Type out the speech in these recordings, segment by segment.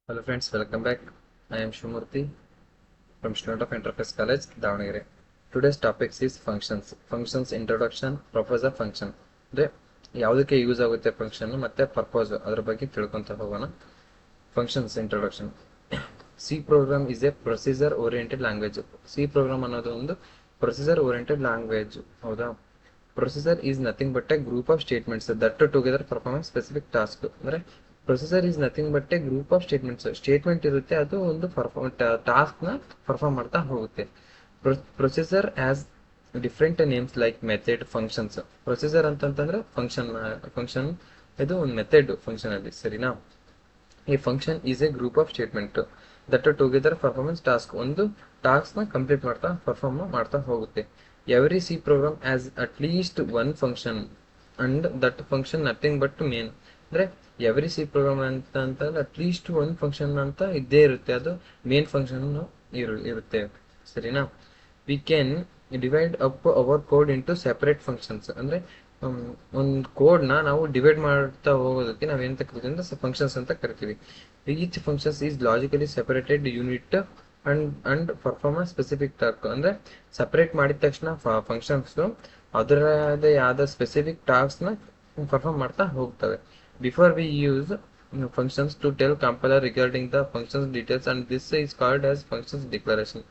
Hello friends, welcome back. I am Shumurthy from Student of Interface College, Davangere. Today's topic is functions. Functions introduction, purpose of function. ಅಂದ್ರೆ ಯಾವುದಕ್ಕೆ use ಆಗುತ್ತೆ function ಮತ್ತೆ purpose ಅದರ ಬಗ್ಗೆ ತಿಳ್ಕೊಂತ ಹೋಗೋಣ. Functions introduction. C program is a procedure oriented language. C program ಅನ್ನೋದು ಒಂದು ಪ್ರೊಸೀಜರ್ ಓರಿಯೆಂಟೆಡ್ ಲ್ಯಾಂಗ್ವೇಜ್. ಹೌದಾ? Procedure is nothing but a group of statements that together perform specific task. ಅಂದ್ರೆ processor is nothing but a group of statement ಇರುತ್ತೆ, ಅದು ಒಂದು task ನ perform ಮಾಡ್ತಾ ಹೋಗುತ್ತೆ. Processor as different names like method, functions. Processor ಅಂತಂತಂದ್ರೆ function ಇದು ಒಂದು ಮೆಥಡ್ ಫಂಕ್ಷನ್ ಅಲ್ಲಿ, ಸರಿನಾ? ಈ function is A group of statement that together performance task, ಒಂದು ಟಾಸ್ಕ್ ನ ಕಂಪ್ಲೀಟ್ ಮಾಡ್ತಾ ಪರ್ಫಾರ್ಮ್ ಮಾಡ್ತಾ ಹೋಗುತ್ತೆ. Every C program has at least one function and that function nothing but main. ಅಂದ್ರೆ ಎವ್ರಿ ಸಿ ಪ್ರೋಗ್ರಾಮ್ ಅಂತಂದ್ರೆ ಅಟ್ ಲೀಸ್ಟ್ ಒಂದು function ಅಂತ ಇದ್ದೇ ಇರುತ್ತೆ, ಅದು ಮೇನ್ ಫಂಕ್ಷನ್ ಇರುತ್ತೆ, ಸರಿನಾ? We can divide up our code into separate functions. ಅಂದ್ರೆ ಒಂದು ಕೋಡ್ ನ ನಾವು ಡಿವೈಡ್ ಮಾಡ್ತಾ ಹೋಗೋದಕ್ಕೆ ನಾವೇನಂತ ಕರಿತೀವಿ ಅಂದ್ರೆ ಫಂಕ್ಷನ್ಸ್ ಅಂತ ಕರಿತೀವಿ. Each functions is logically separated unit and perform specific task. ಅಂದ್ರೆ ಸಪರೇಟ್ ಮಾಡಿದ ತಕ್ಷಣ ಫಂಕ್ಷನ್ಸ್ ಅದರದೇ ಆದ ಸ್ಪೆಸಿಫಿಕ್ ಟಾಸ್ಕ್ ನ ಪರ್ಫಾರ್ಮ್ ಮಾಡ್ತಾ ಹೋಗ್ತವೆ. Before we use functions to tell compiler regarding the functions details, and this is called as functions declaration.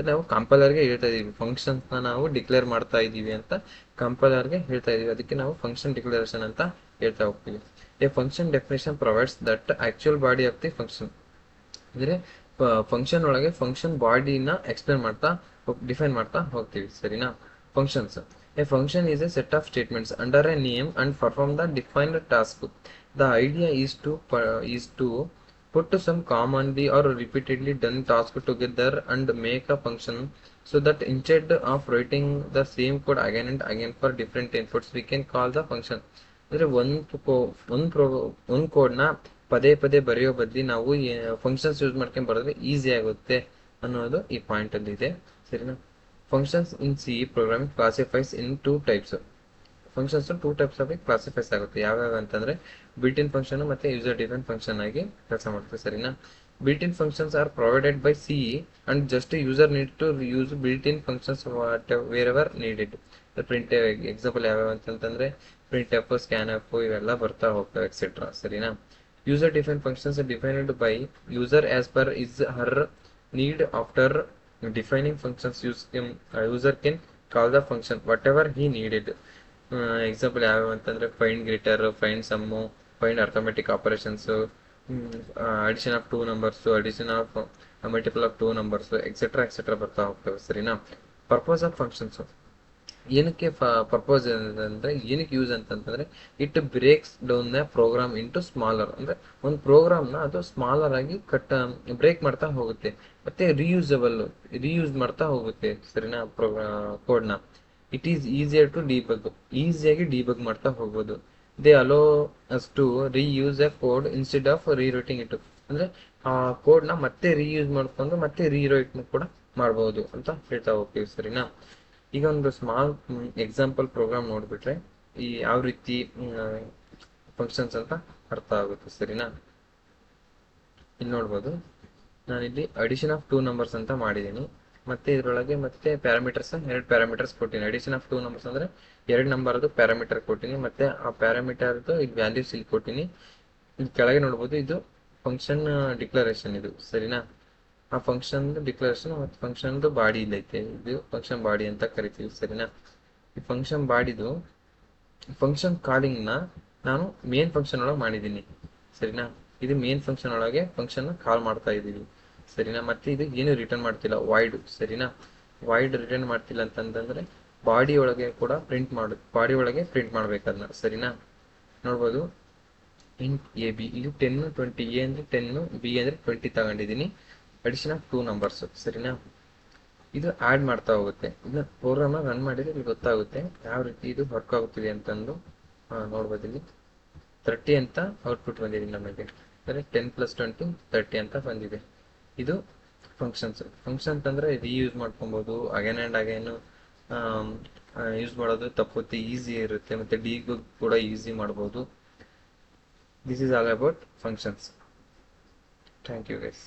ನಾವು ಕಂಪೈಲರ್ಗೆ ಹೇಳ್ತಾ ಇದೀವಿ ಫಂಕ್ಷನ್ಸ್ ನ ನಾವು ಡಿಕ್ಲೇರ್ ಮಾಡ್ತಾ ಇದೀವಿ ಅಂತ ಕಂಪೈಲರ್ಗೆ ಹೇಳ್ತಾ ಇದೀವಿ, ಅದಕ್ಕೆ ನಾವು ಫಂಕ್ಷನ್ ಡಿಕ್ಲರೇಷನ್ ಅಂತ ಹೇಳ್ತಾ ಹೋಗ್ತೀವಿ. A function definition provides that actual body of the function. ಅಂದ್ರೆ ಫಂಕ್ಷನ್ ಒಳಗೆ ಫಂಕ್ಷನ್ ಬಾಡಿನ ಎಕ್ಸ್ಪ್ಲೇನ್ ಮಾಡ್ತಾ ಡಿಫೈನ್ ಮಾಡ್ತಾ ಹೋಗ್ತೀವಿ, ಸರಿನಾ? Functions. A function is A set of statements under A name and perform the defined task. The idea is to put some commonly or repeatedly done task together and make a function, so that instead of writing the same code again and again for different inputs, we can call the function. ಅಂದ್ರೆ ಒಂದು code ನ ಪದೇ ಪದೇ ಬರೆಯೋ ಬದ್ಲಿ ನಾವು functions use ಮಾಡ್ಕೊಂಡು ಬರೆದ್ರೆ ಈಸಿ ಆಗುತ್ತೆ ಅನ್ನೋದು ಈ ಪಾಯಿಂಟ್ ಅಲ್ಲಿ ಇದೆ, ಸರಿನಾ? Functions in C programming classifies in two types. Functions two types ಆಗಿ ಕ್ಲಾಸಿಫೈಸ್ ಆಗುತ್ತೆ. ಯಾವ್ಯಾವ ಅಂತಂದ್ರೆ ಬಿಲ್ಟ್ ಇನ್ ಫಂಕ್ಷನ್ ಮತ್ತೆ ಯೂಸರ್ ಡಿಫೈನ್ ಫಂಕ್ಷನ್ ಆಗಿ ಕೆಲಸ ಮಾಡುತ್ತೆ, ಸರಿನಾ? Built in functions are provided by C and just user need to use built in functions wherever needed. Print example ಯಾವ್ಯಾವ ಅಂತಂದ್ರೆ ಪ್ರಿಂಟ್ ಎಫ್, ಸ್ಕ್ಯಾನ್ ಎಫ್ ಇವೆಲ್ಲ ಬರ್ತಾ ಹೋಗ್ತವೆ ಎಕ್ಸೆಟ್ರಾ, ಸರಿನಾ? User define functions defined by user as per is Har need. After defining functions, user can call the function whatever he needed. Example ಯಾವ್ಯಾವ ಅಂತಂದ್ರೆ find greater, find sum, find arithmetic operations, addition of two numbers, addition of multiple of two numbers, etcetera ಬರ್ತಾ ಹೋಗ್ತವೆ, ಸರಿನಾ? Purpose of functions. ಏನಕ್ಕೆ purpose ಅಂದ್ರೆ ಏನಕ್ಕೆ use ಅಂತಂದ್ರೆ it breaks down the program into smaller. ಅಂದ್ರೆ ಒಂದು ಪ್ರೋಗ್ರಾಮ್ ನ ಅದು ಸ್ಮಾಲರ್ ಆಗಿ ಬ್ರೇಕ್ ಮಾಡ್ತಾ ಹೋಗುತ್ತೆ, ಮತ್ತೆ ರೀಯೂಸ್ ಮಾಡ್ತಾ ಹೋಗುತ್ತೆ, ಸರಿನಾ? ಕೋಡ್ ನ it is easier to debug, ಈಸಿಯಾಗಿ ಡಿಬಗ್ ಮಾಡ್ತಾ ಹೋಗ್ಬೋದು. They allow us to reuse a code instead of rewriting it. ಅಂದ್ರೆ ಆ ಕೋಡ್ ನ ಮತ್ತೆ ರೀಯೂಸ್ ಮಾಡ್ಕೊಂಡು ಮತ್ತೆ ರೀರೈಟ್ ಕೂಡ ಮಾಡಬಹುದು ಅಂತ ಹೇಳ್ತಾ ಹೋಗ್ತೀವಿ, ಸರಿನಾ? ಈಗ ಒಂದು ಸ್ಮಾಲ್ ಎಕ್ಸಾಂಪಲ್ ಪ್ರೋಗ್ರಾಮ್ ನೋಡ್ಬಿಟ್ರೆ ಈ ಯಾವ ರೀತಿ ಫಂಕ್ಷನ್ಸ್ ಅಂತ ಅರ್ಥ ಆಗುತ್ತೆ, ಸರಿನಾ? ಇಲ್ಲಿ ನೋಡ್ಬೋದು, ನಾನಿಲ್ಲಿ ಅಡಿಷನ್ ಆಫ್ ಟೂ ನಂಬರ್ಸ್ ಅಂತ ಮಾಡಿದ್ದೀನಿ, ಮತ್ತೆ ಇದರೊಳಗೆ ಮತ್ತೆ ಪ್ಯಾರಾಮೀಟರ್ಸ್, ಎರಡು ಪ್ಯಾರಾಮೀಟರ್ಸ್ ಕೊಟ್ಟಿನಿ. ಅಡಿಷನ್ ಆಫ್ ಟೂ ನಂಬರ್ಸ್ ಅಂದ್ರೆ ಎರಡು ನಂಬರ್ದು ಪ್ಯಾರಾಮೀಟರ್ ಕೊಟ್ಟಿನಿ, ಮತ್ತೆ ಆ ಪ್ಯಾರಾಮೀಟರ್ದು ಈಗ ವ್ಯಾಲ್ಯೂಸ್ ಇಲ್ಲಿ ಕೊಟ್ಟಿನಿ. ಇಲ್ಲಿ ಕೆಳಗೆ ನೋಡ್ಬೋದು, ಇದು ಫಂಕ್ಷನ್ ಡಿಕ್ಲರೇಷನ್ ಇದು, ಸರಿನಾ? ಆ ಫಂಕ್ಷನ್ ಡಿಕ್ಲರೇಷನ್ ಮತ್ತು ಫಂಕ್ಷನ್ ಬಾಡಿ ಇಲ್ಲೈತೆ, ಇದು ಫಂಕ್ಷನ್ ಬಾಡಿ ಅಂತ ಕರಿತೀವಿ, ಸರಿನಾ? ಈ ಫಂಕ್ಷನ್ ಬಾಡಿದು ಫಂಕ್ಷನ್ ಕಾಲಿಂಗ್ ನ ನಾನು ಮೇನ್ ಫಂಕ್ಷನ್ ಒಳಗೆ ಮಾಡಿದ್ದೀನಿ, ಸರಿನಾ? ಇದು ಮೇನ್ ಫಂಕ್ಷನ್ ಒಳಗೆ ಫಂಕ್ಷನ್ ಕಾಲ್ ಮಾಡ್ತಾ ಇದೀವಿ, ಸರಿನಾ? ಮತ್ತೆ ಇದು ಏನು ರಿಟರ್ನ್ ಮಾಡ್ತಿಲ್ಲ, ವಾಯ್ಡ್, ಸರಿನಾ? ವಾಯ್ಡ್ ರಿಟರ್ನ್ ಮಾಡ್ತಿಲ್ಲ ಅಂತಂದ್ರೆ ಬಾಡಿ ಒಳಗೆ ಕೂಡ ಬಾಡಿ ಒಳಗೆ ಪ್ರಿಂಟ್ ಮಾಡ್ಬೇಕದನ್ನ, ಸರಿನಾ? ನೋಡ್ಬೋದು, ಇಂಟ್ ಎ ಬಿ, ಇಲ್ಲಿ 10 20, ಎ ಅಂದ್ರೆ 10, ಬಿ ಅಂದ್ರೆ 20 ತಗೊಂಡಿದ್ದೀನಿ. ಅಡಿಷನ್ ಆಫ್ ಟೂ ನಂಬರ್ಸ್, ಸರಿನಾ? ಇದು ಆಡ್ ಮಾಡ್ತಾ ಹೋಗುತ್ತೆ. ಇದನ್ನ ಪ್ರೋಗ್ರಾಮ್ ರನ್ ಮಾಡಿದ್ರೆ ಇಲ್ಲಿ ಗೊತ್ತಾಗುತ್ತೆ ಯಾವ ರೀತಿ ಇದು ವರ್ಕ್ ಆಗುತ್ತಿದೆ ಅಂತಂದು. ನೋಡ್ಬೋದು, ಇಲ್ಲಿ 30 ಅಂತ ಔಟ್ಪುಟ್ ಬಂದಿದೆ ನಮಗೆ. ಅಂದ್ರೆ 10 + 20 30 ಅಂತ ಬಂದಿದೆ. ಇದು ಫಂಕ್ಷನ್ಸ್. ಫಂಕ್ಷನ್ ಅಂತಂದ್ರೆ ರೀಯೂಸ್ ಮಾಡ್ಕೊಬಹುದು, ಅಗೇನ್ ಅಂಡ್ ಅಗೇನ್ ಯೂಸ್ ಮಾಡೋದು ತಪ್ಪುತ್ತೆ, ಈಸಿ ಇರುತ್ತೆ, ಮತ್ತೆ ಡಿಬಗ್ ಕೂಡ ಈಸಿ ಮಾಡಬಹುದು. This is all about functions. Thank you guys.